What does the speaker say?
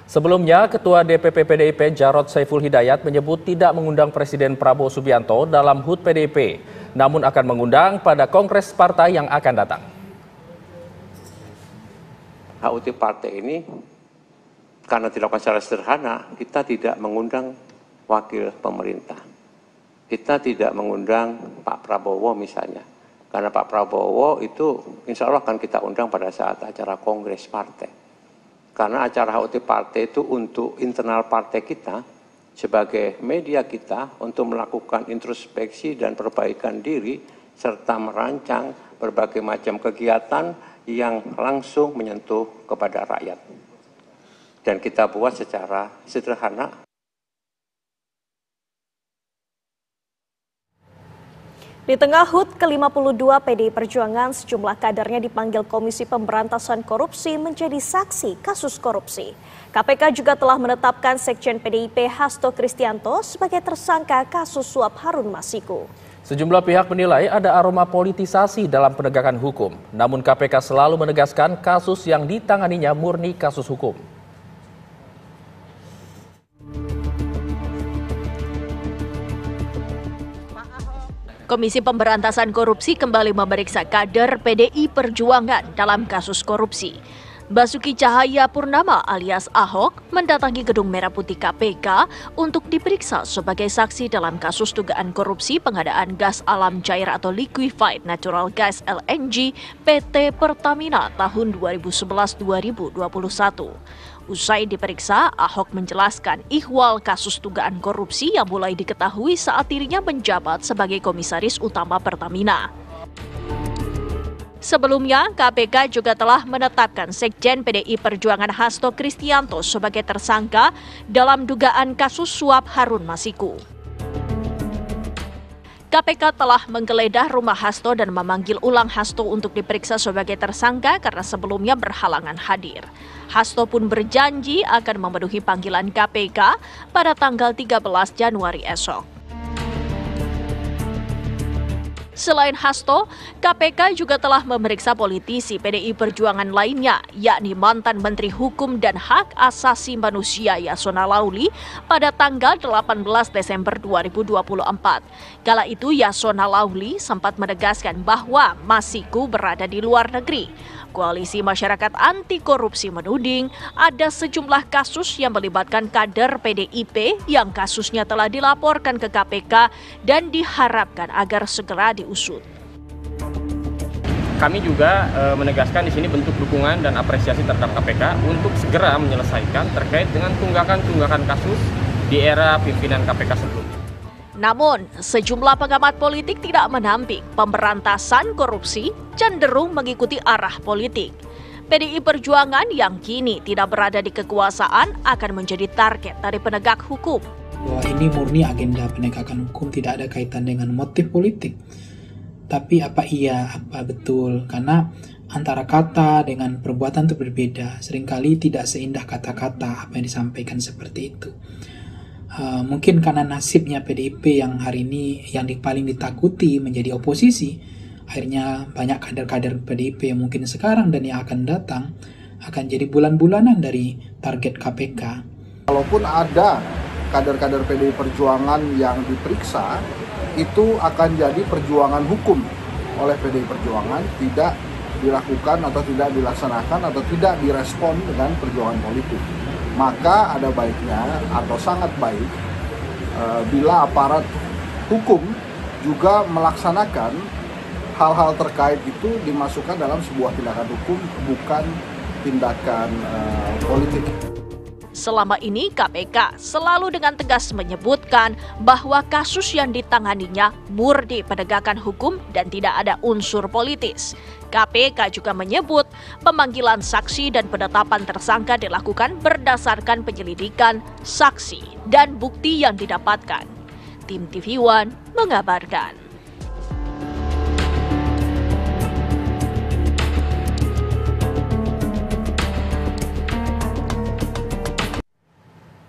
Sebelumnya, Ketua DPP PDIP Jarod Saiful Hidayat menyebut tidak mengundang Presiden Prabowo Subianto dalam HUT PDIP, namun akan mengundang pada Kongres Partai yang akan datang. HUT Partai ini, karena dilakukan secara sederhana, kita tidak mengundang wakil pemerintah. Kita tidak mengundang Pak Prabowo misalnya. Karena Pak Prabowo itu insya Allah akan kita undang pada saat acara Kongres Partai. Karena acara HUT Partai itu untuk internal partai kita, sebagai media kita untuk melakukan introspeksi dan perbaikan diri, serta merancang berbagai macam kegiatan yang langsung menyentuh kepada rakyat. Dan kita buat secara sederhana. Di tengah HUT ke-52 PDI Perjuangan, sejumlah kadernya dipanggil Komisi Pemberantasan Korupsi menjadi saksi kasus korupsi. KPK juga telah menetapkan Sekjen PDIP Hasto Kristianto sebagai tersangka kasus suap Harun Masiku. Sejumlah pihak menilai ada aroma politisasi dalam penegakan hukum. Namun KPK selalu menegaskan kasus yang ditanganinya murni kasus hukum. Komisi Pemberantasan Korupsi kembali memeriksa kader PDI Perjuangan dalam kasus korupsi. Basuki Cahayapurnama alias Ahok mendatangi Gedung Merah Putih KPK untuk diperiksa sebagai saksi dalam kasus dugaan korupsi pengadaan gas alam cair atau liquefied natural gas LNG PT Pertamina tahun 2011-2021. Usai diperiksa, Ahok menjelaskan ihwal kasus dugaan korupsi yang mulai diketahui saat dirinya menjabat sebagai Komisaris Utama Pertamina. Sebelumnya, KPK juga telah menetapkan Sekjen PDI Perjuangan Hasto Kristianto sebagai tersangka dalam dugaan kasus suap Harun Masiku. KPK telah menggeledah rumah Hasto dan memanggil ulang Hasto untuk diperiksa sebagai tersangka karena sebelumnya berhalangan hadir. Hasto pun berjanji akan memenuhi panggilan KPK pada tanggal 13 Januari esok. Selain Hasto, KPK juga telah memeriksa politisi PDI Perjuangan lainnya, yakni mantan Menteri Hukum dan Hak Asasi Manusia Yasona Lauli pada tanggal 18 Desember 2024. Kala itu Yasona Lauli sempat menegaskan bahwa Masiku berada di luar negeri. Koalisi Masyarakat Anti Korupsi menuding ada sejumlah kasus yang melibatkan kader PDIP yang kasusnya telah dilaporkan ke KPK dan diharapkan agar segera diusut. Kami juga menegaskan di sini bentuk dukungan dan apresiasi terhadap KPK untuk segera menyelesaikan terkait dengan tunggakan-tunggakan kasus di era pimpinan KPK sebelumnya. Namun, sejumlah pengamat politik tidak menampik pemberantasan korupsi cenderung mengikuti arah politik. PDI Perjuangan yang kini tidak berada di kekuasaan akan menjadi target dari penegak hukum. Bahwa ini murni agenda penegakan hukum, tidak ada kaitan dengan motif politik. Tapi apa betul? Karena antara kata dengan perbuatan itu berbeda. Seringkali tidak seindah kata-kata apa yang disampaikan seperti itu. Mungkin karena nasibnya PDIP yang hari ini yang paling ditakuti menjadi oposisi, akhirnya banyak kader-kader PDIP yang mungkin sekarang dan yang akan datang akan jadi bulan-bulanan dari target KPK. Walaupun ada kader-kader PDI Perjuangan yang diperiksa, itu akan jadi perjuangan hukum oleh PDI Perjuangan, tidak dilakukan atau tidak dilaksanakan atau tidak direspon dengan perjuangan politik. Maka ada baiknya atau sangat baik bila aparat hukum juga melaksanakan hal-hal terkait itu dimasukkan dalam sebuah tindakan hukum, bukan tindakan politik. Selama ini KPK selalu dengan tegas menyebutkan bahwa kasus yang ditanganinya murni penegakan hukum dan tidak ada unsur politis. KPK juga menyebut pemanggilan saksi dan penetapan tersangka dilakukan berdasarkan penyelidikan, saksi, dan bukti yang didapatkan. Tim TV One mengabarkan.